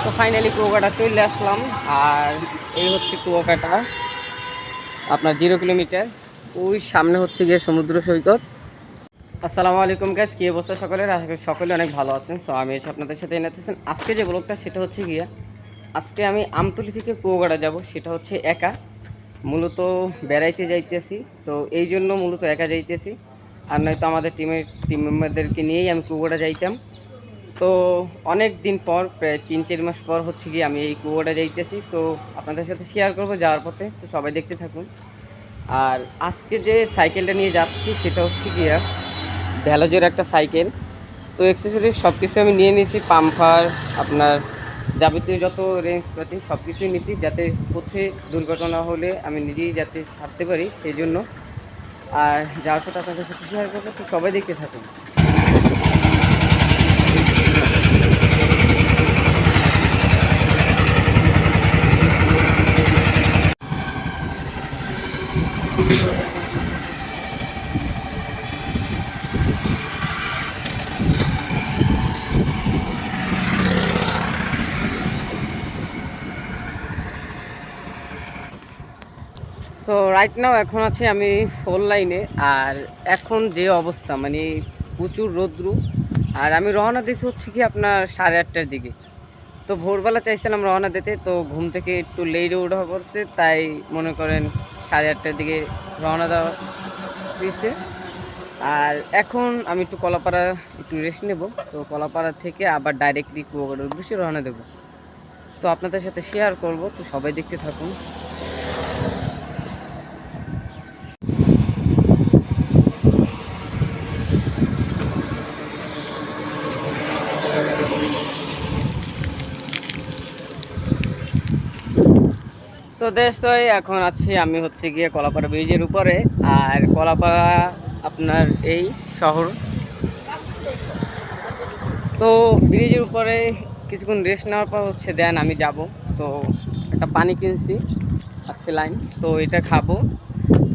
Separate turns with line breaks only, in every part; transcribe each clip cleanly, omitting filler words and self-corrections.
তো ফাইনালি কুয়াকাটা চলে আসলাম। আর এই হচ্ছে কুয়াকাটা, আপনার 0 কিলোমিটার। ওই সামনে হচ্ছে গিয়ে সমুদ্র সৈকত। আসসালামু আলাইকুম গাইস, কী অবস্থা সকলের? আশা করি সকলে অনেক ভালো আছেন। সো আমি এসে আপনাদের সাথে এনেতেছেন আজকে যে ব্লগটা, সেটা হচ্ছে গিয়ে আজকে আমি আমতলী থেকে কুয়াকাটা যাব। সেটা হচ্ছে একা, মূলত বেড়াইতে যাইতেছি। তো এই জন্য মূলত একা যাইতেছি, আর নয়তো আমাদের টিম মেম্বারদেরকে নিয়েই আমি কুয়াকাটা যাইতাম। তো অনেক দিন পর, প্রায় 3-4 মাস পর হচ্ছে কি আমি এই কুয়াকাটা যাইতেছি। তো আপনাদের সাথে শেয়ার করব যাওয়ার পথে, তো সবাই দেখতে থাকুন। আর আজকে যে সাইকেলটা নিয়ে যাচ্ছি সেটা হচ্ছে গিয়া ভ্যালোজের একটা সাইকেল। তো অ্যাক্সেসরিজ সব কিছু আমি নিয়ে নিয়েছি, পাম্পার, আপনার যাবতীয় যত রেঞ্জ পাতি সব কিছুই নিয়েছি, যাতে পথে দুর্ঘটনা হলে আমি নিজেই যাতে সারতে পারি সেই জন্য। আর যাওয়ার পথে আপনাদের সাথে শেয়ার করবো, তো সবাই দেখতে থাকুন। সো রাইট নাও এখন আছি আমি 4 লাইনে। আর এখন যে অবস্থা, মানে প্রচুর রৌদ্র। আর আমি রওনা দিয়েছি হচ্ছে কি আপনার 8:30টার দিকে। তো ভোরবেলা চাইছিলাম রওনা দিতে, তো ঘুম থেকে একটু লেটে ওঠা পড়ছে, তাই মনে করেন 8:30টার দিকে রওনা দেওয়া দিয়েছে। আর এখন আমি একটু কলাপাড়া একটু রেস্ট নেব। তো কলাপাড়া থেকে আবার ডাইরেক্টলি কুয়াকাটার উদ্দেশ্যে রওনা দেবো। তো আপনাদের সাথে শেয়ার করব, তো সবাই দেখতে থাকুন। তো এখন আছি আমি হচ্ছে গিয়ে কলাপাড়া ব্রিজের উপরে। আর কলাপাড়া আপনার এই শহর। তো ব্রিজের উপরে কিছুক্ষণ রেস্ট নেওয়ার পর হচ্ছে দেন আমি যাব। তো একটা পানি কিনছি আর স্যালাইন, তো এটা খাবো।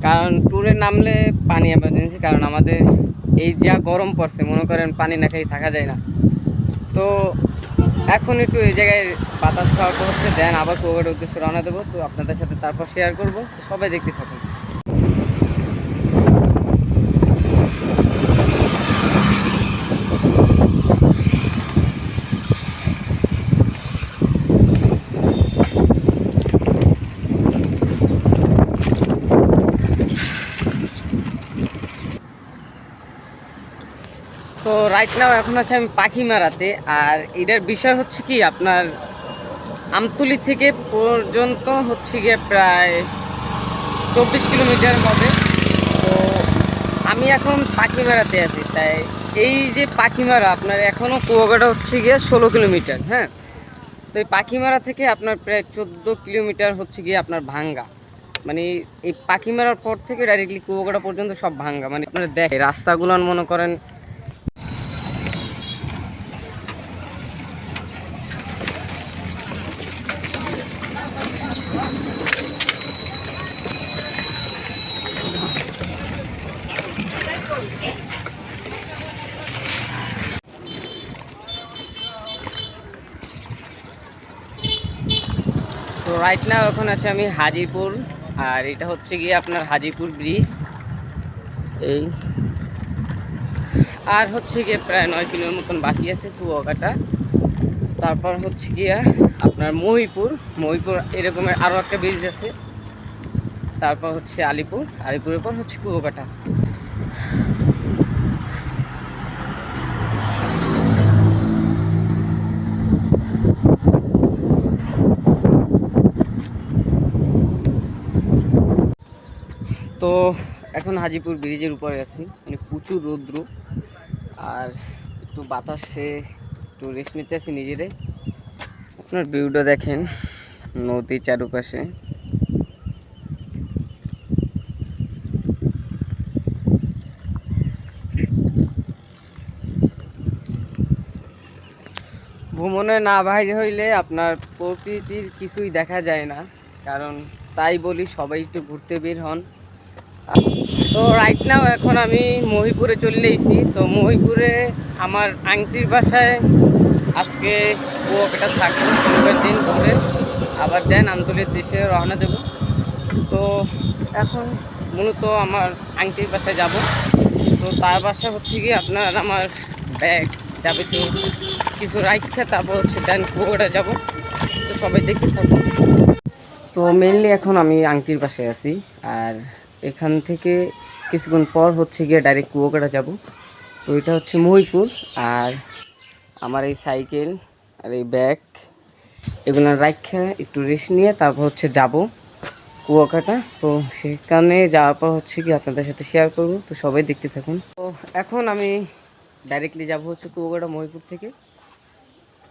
কারণ ট্যুরে নামলে পানি এমার্জেন্সি, কারণ আমাদের এই যা গরম পড়ছে, মনে করেন পানি না খেয়ে থাকা যায় না। তো এখন একটু এই জায়গায় বাতাস খাওয়া হচ্ছে, দেন আবার কুয়াকাটার উদ্দেশ্যে রওনা দেবো। তো আপনাদের সাথে তারপর শেয়ার করবো, তো সবাই দেখতে থাকুন। তো রাইট নাও এখন আছে আমি পাখিমারাতে। আর এটার বিষয় হচ্ছে কি আপনার আমতলী থেকে পর্যন্ত হচ্ছে গিয়ে প্রায় 24 কিলোমিটার হবে। তো আমি এখন পাখিমারাতে আছি, তাই এই যে পাখিমারা আপনার এখনও কুয়াকাটা হচ্ছে গিয়ে 16 কিলোমিটার। হ্যাঁ, তো এই পাখিমারা থেকে আপনার প্রায় 14 কিলোমিটার হচ্ছে গিয়ে আপনার ভাঙ্গা। মানে এই পাখিমারার পর থেকে ডাইরেক্টলি কুয়াকাটা পর্যন্ত সব ভাঙ্গা। মানে আপনারা দেখেন রাস্তাগুলো মনে করেন। তো রাইট নাও এখন আছে আমি হাজিপুর। আর এটা হচ্ছে গিয়ে আপনার হাজিপুর ব্রিজ। এই আর হচ্ছে গিয়ে প্রায় 9 কিলোর মতন বাকি আছে কুয়াকাটা। তারপর হচ্ছে গিয়ে আপনার মহিপুর এরকমের আরও একটা ব্রিজ আছে। তারপর হচ্ছে আলিপুরের পর হচ্ছে কুয়াকাটা। তো এখন হাজিপুর ব্রিজের উপরে আছি, মানে প্রচুর রৌদ্র। আর একটু বাতাসে একটু রেস্ট নিতে আছি নিজেরে। আপনার ভিউটা দেখেন, নদী চারপাশে। ভ্রমণে না বাইরে হইলে আপনার প্রকৃতির কিছুই দেখা যায় না। কারণ তাই বলি সবাই একটু ঘুরতে বের হন। তো রাইট নাও এখন আমি মহিপুরে চলে এসেছি। তো মহিপুরে আমার আংটির বাসায় আজকে কুয়াকাটা থাকবো, শনিবার দিন ধরে আবার দেন আমতলীর দেশে রওনা দেব। তো এখন মূলত আমার আংটির বাসায় যাব। তো তার বাসা হচ্ছে কি আপনার আমার ব্যাগ যাবতীয় কিছু রাখছে, তারপর হচ্ছে দেন কুয়াকাটা যাব। তো সবাই দেখতে থাকবো। তো মেনলি এখন আমি আংটির বাসায় আছি, আর এখান থেকে কিছুক্ষণ পর হচ্ছে গিয়ে ডাইরেক্ট কুয়াকাটা যাব। তো এটা হচ্ছে মহিপুর, আর আমার এই সাইকেল আর এই ব্যাগ এগুলো রাখা একটু রেস্ট নিয়ে তারপর হচ্ছে যাব কুয়াকাটা। তো সেখানে যাওয়ার পর হচ্ছে কি আপনাদের সাথে শেয়ার করব। তো সবাই দেখতে থাকুন। তো এখন আমি ডাইরেক্টলি যাব হচ্ছে কুয়াকাটা মহিপুর থেকে,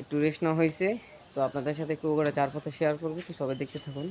একটু রেস্ট নেওয়া হয়েছে। তো আপনাদের সাথে কুয়াকাটা চার পথে শেয়ার করবো। তো সবাই দেখতে থাকুন।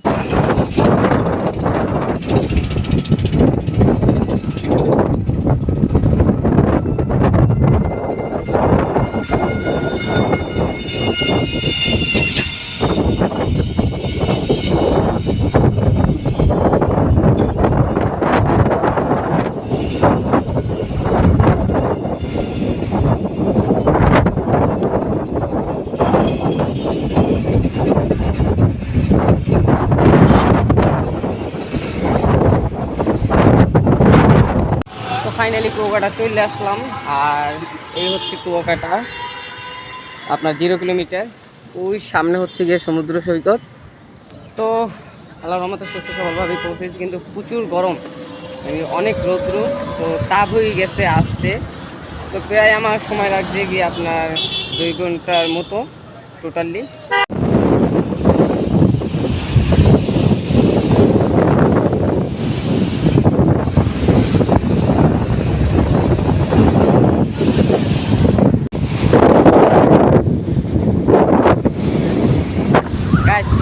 তো ফাইনালি কুয়াকাটা চলে আসলাম, আর এই হচ্ছে কুয়াকাটা আপনার 0 কিলোমিটার। ওই সামনে হচ্ছে গিয়ে সমুদ্র সৈকত। তো আল্লাহর রহমতে সুস্থ সবলভাবে পৌঁছেছি, কিন্তু প্রচুর গরম, অনেক রৌদ্র। তো তাপ হয়ে গেছে আসতে। তো প্রায় আমার সময় লাগছে গিয়ে আপনার 2 ঘন্টার মতো টোটালি।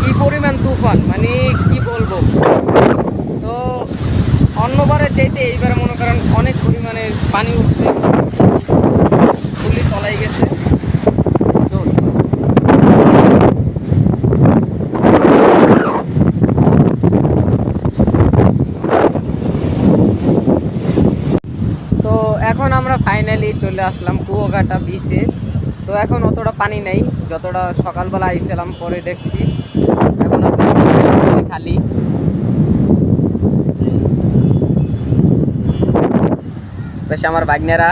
কি পরিমাণ তুফান, মানে কি বলবো। তো অন্যবারের চাইতে এইবারে মনে করেন অনেক পরিমাণে পানি উঠছে, ফুলি তলাই গেছে। তো এখন আমরা ফাইনালি চলে আসলাম কুয়াকাটা বিচে। তো এখন অতটা পানি নেই যতটা সকালবেলা আইছিলাম, পরে দেখছি এখন খালি। বেশ আমার বাগনেরা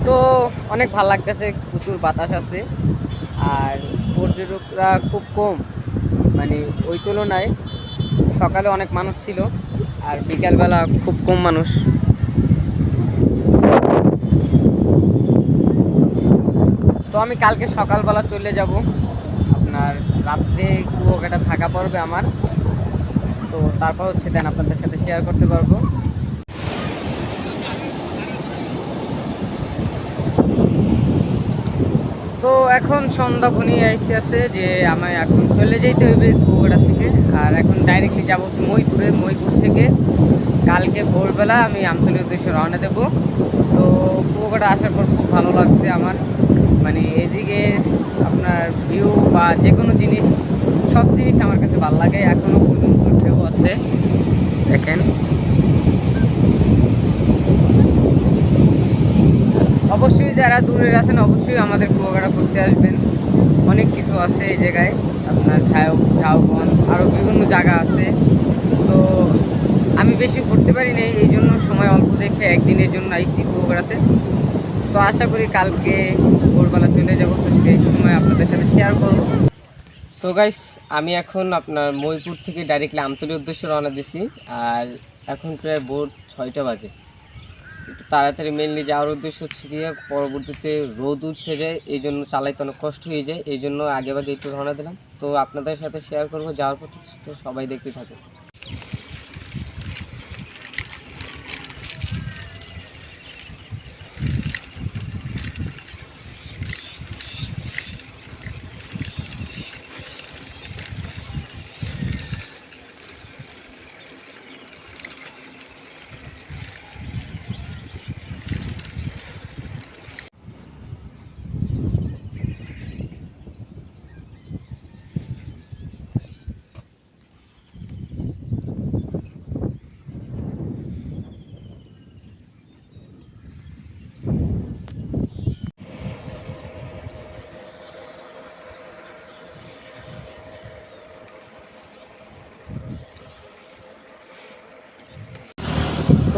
তো অনেক ভালো লাগতেছে, প্রচুর বাতাস আছে, আর পর্যটকরা খুব কম, মানে ওই তুলনায় সকালে অনেক মানুষ ছিল, আর বিকালবেলা খুব কম মানুষ। তো আমি কালকে সকালবেলা চলে যাব, আপনার রাত্রে কুয়াকাটা থাকা পড়বে আমার। তো তারপর হচ্ছে দেন আপনাদের সাথে শেয়ার করতে পারবো। তো এখন সন্ধ্যা ঘনিয়ে আসতেছে, যে আমায় এখন চলে যেতে হবে কুয়াকাটা থেকে। আর এখন ডাইরেক্টলি যাবো হচ্ছে মহিপুরে। মহিপুর থেকে কালকে ভোরবেলা আমি আমতলীর উদ্দেশ্যে রওনা দেবো। তো কুয়াকাটা আসার পর খুব ভালো লাগছে আমার, মানে এদিকে আপনার ভিউ বা যে কোনো জিনিস, সব জিনিস আমার কাছে ভালো লাগে। এখনও পর্যন্ত ঢেউ আছে, দেখেন। অবশ্যই যারা দূরের আছেন অবশ্যই আমাদের কুয়াকাটা ঘুরতে আসবেন। অনেক কিছু আছে এই জায়গায়, আপনার ঝাউবন আরও বিভিন্ন জায়গা আছে। তো আমি বেশি ঘুরতে পারি না, এই জন্য সময় অল্প দেখে একদিনের জন্য আইসি কুয়াকাটাতে। তো আশা করি কালকে ভোরবেলা চলে যাবো, তো সেই সময় আপনাদের সাথে শেয়ার করবো। সো গাইস, আমি এখন আপনার মহিপুর থেকে ডাইরেক্টলি আমতলীর উদ্দেশ্যে রওনা দিছি, আর এখন প্রায় ভোর 6টা বাজে। একটু তাড়াতাড়ি মেনলি যাওয়ার উদ্দেশ্য হচ্ছে গিয়ে পরবর্তীতে রোদ উঠে যায়, এই জন্য চালাইতে অনেক কষ্ট হয়ে যায়, এই জন্য আগে ভাগে একটু রওনা দিলাম। তো আপনাদের সাথে শেয়ার করবো যাওয়ার পথে। তো সবাই দেখতে থাকে।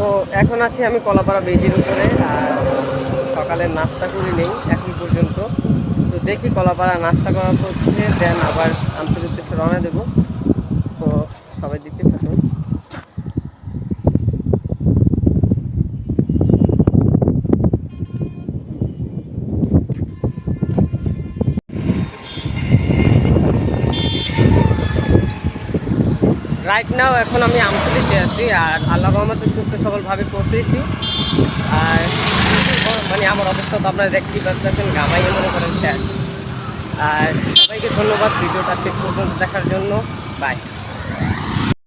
তো এখন আছি আমি কলাপাড়া ব্রিজের উপরে, আর সকালে নাস্তা করি নেই এখন পর্যন্ত। তো দেখি কলাপাড়া নাস্তা করার পরে দেন আবার আমতলীর উদ্দেশ্যে রওনা দেবো। তো সবাই দেখতে থাকুন। রাইট নাও এখন আমি আমতলীতে আছি, আর আল্লাহ রহমতে সুস্থ সবলভাবে পৌঁছেছি। আর মানে আমার অবস্থা তো আপনারা দেখতেই পাচ্ছেন, গামাইয়ে মনে করেন শেষ। আর সবাইকে ধন্যবাদ ভিডিওটা শেষ পর্যন্ত দেখার জন্য। বাই।